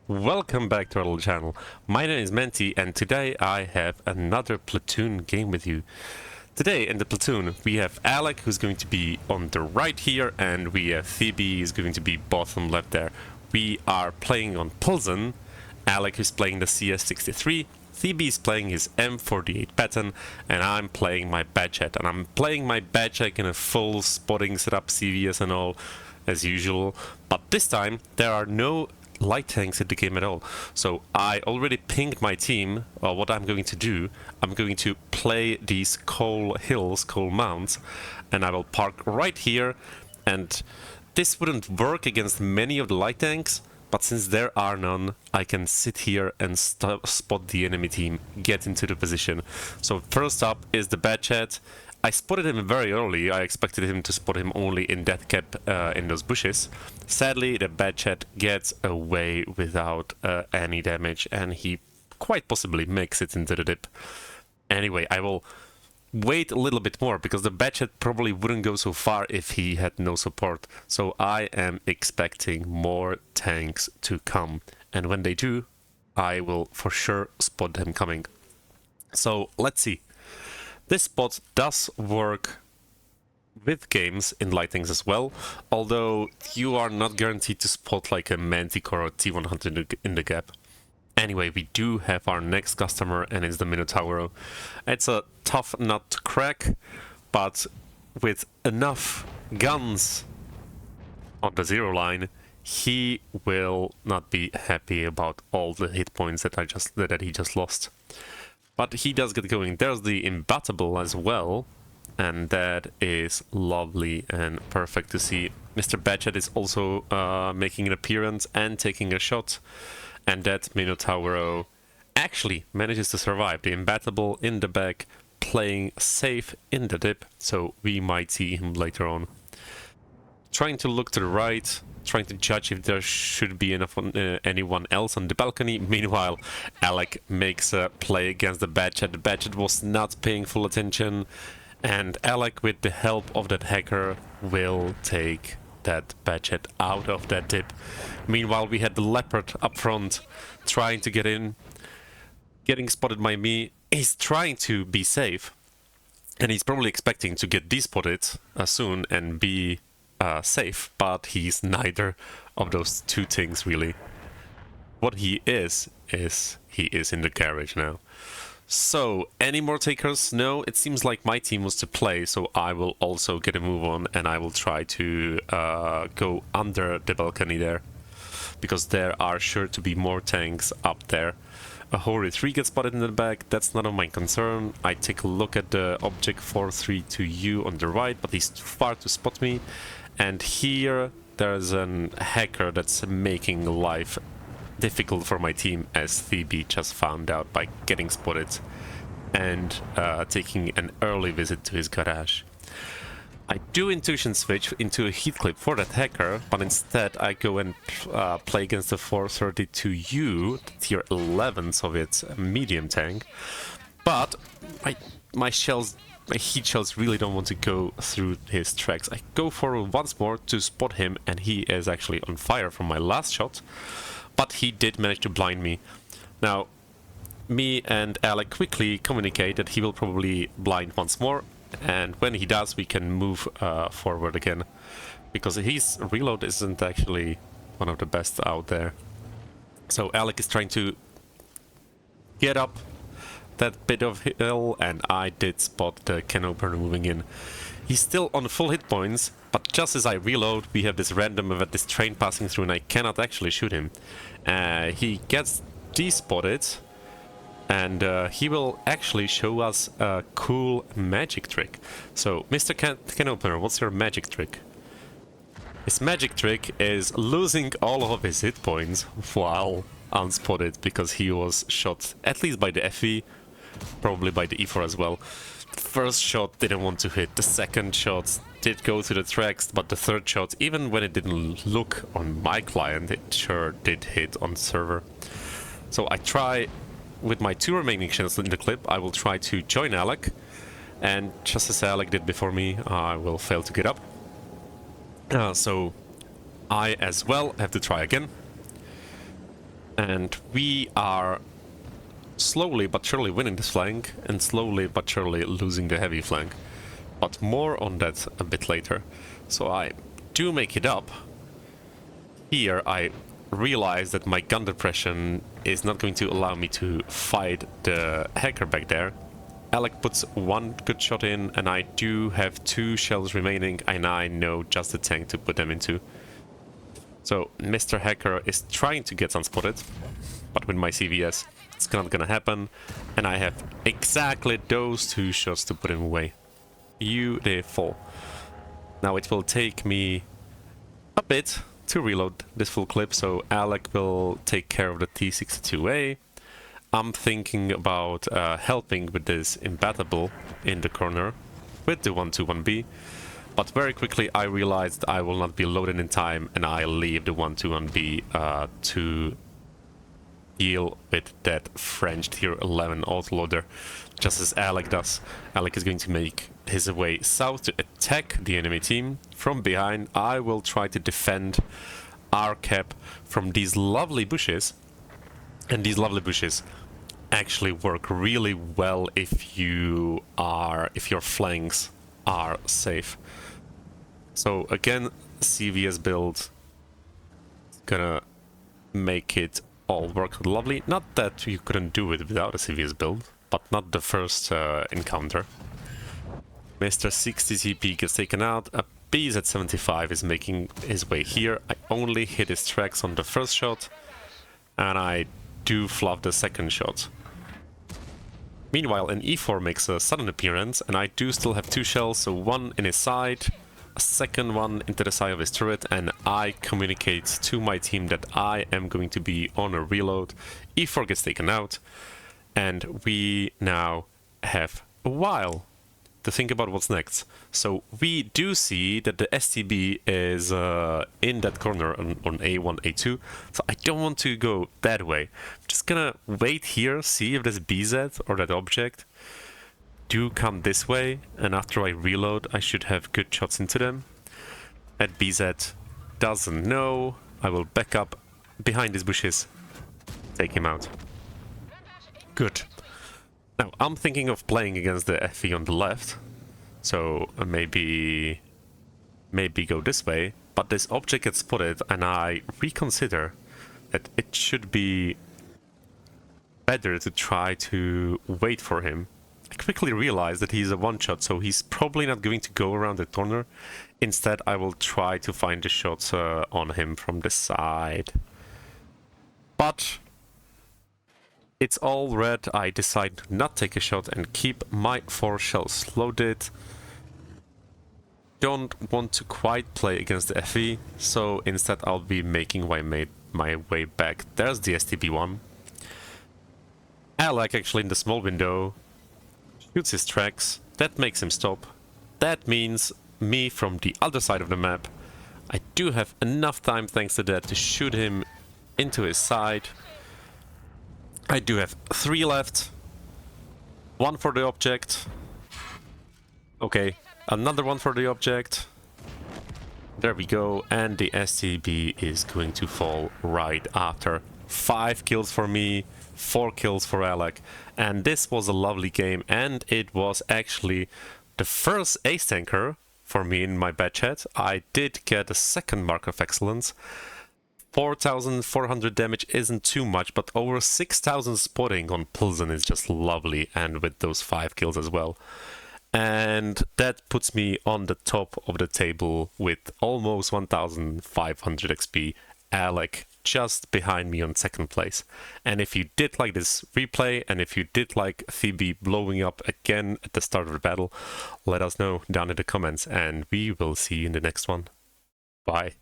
Welcome back to our little channel. My name is Manti and today I have another platoon game with you. Today in the platoon we have Alek, who's going to be on the right here, and we have Thibi, who's going to be bottom left there. We are playing on Pilsen. Alek is playing the CS63, Thibi is playing his M48 pattern, and I'm playing my Badget. And I'm playing my Badget in a full spotting setup, CVS and all, as usual. But this time there are no light tanks in the game at all. So I already pinged my team. What I'm going to do, I'm going to play these coal hills, coal mounts, and I will park right here. And this wouldn't work against many of the light tanks, but since there are none, I can sit here and spot the enemy team, get into the position. So first up is the Badget. I spotted him very early. I expected him to spot him only in that cap in those bushes. Sadly, the Badget gets away without any damage, and he quite possibly makes it into the dip. Anyway, I will wait a little bit more, because the Badget probably wouldn't go so far if he had no support. So I am expecting more tanks to come, and when they do, I will for sure spot them coming. So let's see. This spot does work with games in lightings as well, although you are not guaranteed to spot like a Manticore or T100 in the gap. Anyway, we do have our next customer, and it's the Minotauro. It's a tough nut to crack, but with enough guns on the zero line, he will not be happy about all the hit points that he just lost. But he does get going. There's the Imbattable as well, and that is lovely and perfect to see. Mr. Badget is also making an appearance and taking a shot, and that Minotauro actually manages to survive. The Imbattable in the back, playing safe in the dip, so we might see him later on. Trying to look to the right, trying to judge if there should be anyone else on the balcony. Meanwhile, Alek makes a play against the Badget. The Badget was not paying full attention, and Alek, with the help of that hacker, will take that Badget out of that dip. Meanwhile, we had the Leopard up front trying to get in, getting spotted by me. He's trying to be safe, and he's probably expecting to get despotted soon and be safe, but he's neither of those two things really. What he is he is in the garage now. So, any more takers? No, it seems like my team was to play, so I will also get a move on, and I will try to go under the balcony there, because there are sure to be more tanks up there. A Hori 3 gets spotted in the back, that's none of my concern. I take a look at the object 432U on the right, but he's too far to spot me. And here there's a hacker that's making life difficult for my team, as Thibi just found out by getting spotted and taking an early visit to his garage. I do intuition switch into a heat clip for that hacker, but instead I go and play against the 432U, the tier 11 Soviet medium tank. But my heat shells really don't want to go through his tracks. I go forward once more to spot him, and he is actually on fire from my last shot, but he did manage to blind me. Now, me and Alek quickly communicate that he will probably blind once more, and when he does, we can move forward again, because his reload isn't actually one of the best out there. So Alek is trying to get up that bit of hill, and I did spot the can opener moving in. He's still on full hit points, but just as I reload, we have this random event, this train passing through, and I cannot actually shoot him. He gets despotted, and he will actually show us a cool magic trick. So, Mr. Can opener, what's your magic trick? His magic trick is losing all of his hit points while unspotted, because he was shot at least by the FE, probably by the E4 as well. The first shot didn't want to hit, the second shot did go to the tracks, but the third shot, even when it didn't look on my client, it sure did hit on server. So I try, with my two remaining channels in the clip, I will try to join Alek, and just as Alek did before me, I will fail to get up. So I as well have to try again. And we are slowly but surely winning this flank, and slowly but surely losing the heavy flank. But more on that a bit later. So I do make it up. Here I realize that my gun depression is not going to allow me to fight the hacker back there. Alek puts one good shot in, and I do have 2 shells remaining, and I know just the tank to put them into. So Mr. Hacker is trying to get unspotted, but with my CVS it's not gonna happen, and I have exactly those 2 shots to put him away. Beautiful. Now it will take me a bit to reload this full clip, so Alek will take care of the T-62A. I'm thinking about helping with this imbattable in the corner with the 121B, but very quickly I realized I will not be loaded in time, and I leave the 121B to deal with that French tier 11 autoloader, just as Alek does. Alek is going to make his way south to attack the enemy team. From behind, I will try to defend our cap from these lovely bushes, and these lovely bushes actually work really well if your flanks are safe. So again, CVS build gonna make it all work lovely. Not that you couldn't do it without a CVS build, but not the first encounter. Mr. 60 CP gets taken out. A BZ-75 is making his way here. I only hit his tracks on the first shot, and I do fluff the second shot. Meanwhile, an E4 makes a sudden appearance, and I do still have 2 shells, so 1 in his side, a second one into the side of his turret, and I communicate to my team that I am going to be on a reload. E4 gets taken out, and we now have a while to think about what's next. So we do see that the STB is in that corner on A1, A2, so I don't want to go that way. I'm just gonna wait here, see if this BZ or that object do come this way, and after I reload I should have good shots into them. That BZ doesn't know. I will back up behind these bushes, take him out. Good. Now, I'm thinking of playing against the FE on the left, so maybe go this way, but this object gets spotted, and I reconsider that it should be better to try to wait for him. I quickly realize that he's a one-shot, so he's probably not going to go around the corner. Instead, I will try to find the shots on him from the side. But it's all red. I decide to not take a shot and keep my 4 shells loaded. Don't want to quite play against the FE, so instead I'll be making my way back. There's the STB-1. Alek actually in the small window shoots his tracks. That makes him stop. That means me from the other side of the map. I do have enough time thanks to that to shoot him into his side. I do have 3 left. 1 for the object. Okay, another 1 for the object. There we go, and the STB is going to fall right after. 5 kills for me, 4 kills for Alek. And this was a lovely game, and it was actually the first ace tanker for me in my bad chat. I did get a second mark of excellence. 4,400 damage isn't too much, but over 6,000 spotting on Pilsen is just lovely, and with those 5 kills as well. And that puts me on the top of the table with almost 1,500 XP. Alek just behind me on second place. And if you did like this replay, and if you did like Thibi blowing up again at the start of the battle, let us know down in the comments, and we will see you in the next one. Bye.